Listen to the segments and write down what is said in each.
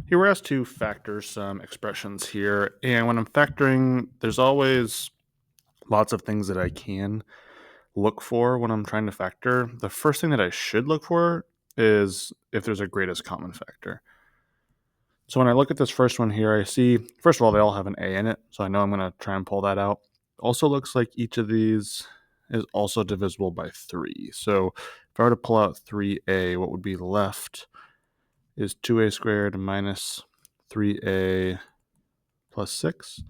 Here we're asked to factor some expressions here, and when I'm factoring, there's always lots of things that I can look for when I'm trying to factor. The first thing that I should look for is if there's a greatest common factor. So when I look at this first one here, I see, first of all, they all have an A in it, so I know I'm going to try and pull that out. Also looks like each of these is also divisible by 3. So if I were to pull out 3a, what would be left is 2a squared minus 3a plus 6.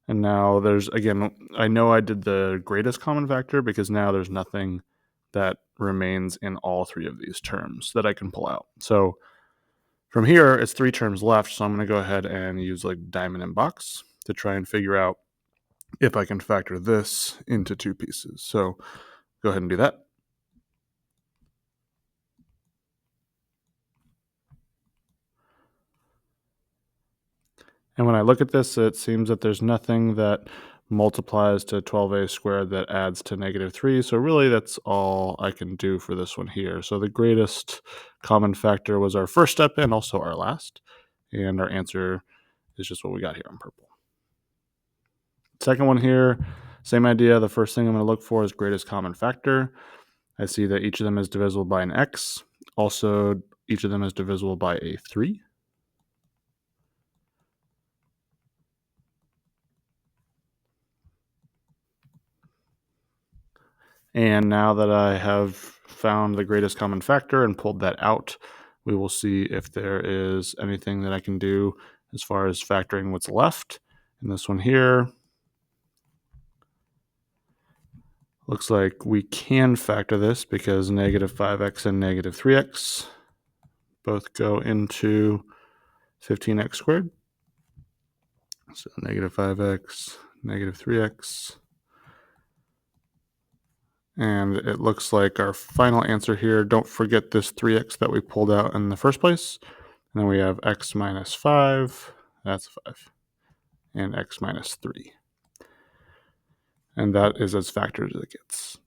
And now there's, again, I know I did the greatest common factor because now there's nothing that remains in all 3 of these terms that I can pull out. So from here, it's 3 terms left, so I'm going to go ahead and use like diamond and box to try and figure out if I can factor this into 2 pieces. So go ahead and do that. And when I look at this, it seems that there's nothing that multiplies to 12a squared that adds to negative 3. So really that's all I can do for this one here. So the greatest common factor was our first step and also our last. And our answer is just what we got here in purple. Second one here, same idea. The first thing I'm going to look for is greatest common factor. I see that each of them is divisible by an x. Also, each of them is divisible by a 3. And now that I have found the greatest common factor and pulled that out, we will see if there is anything that I can do as far as factoring what's left. And this one here looks like we can factor this because negative 5x and negative 3x both go into 15x squared. So negative 5x, negative 3x. And it looks like our final answer here, don't forget this 3x that we pulled out in the first place. And then we have x minus 5, that's 5, and x minus 3. And that is as factored as it gets.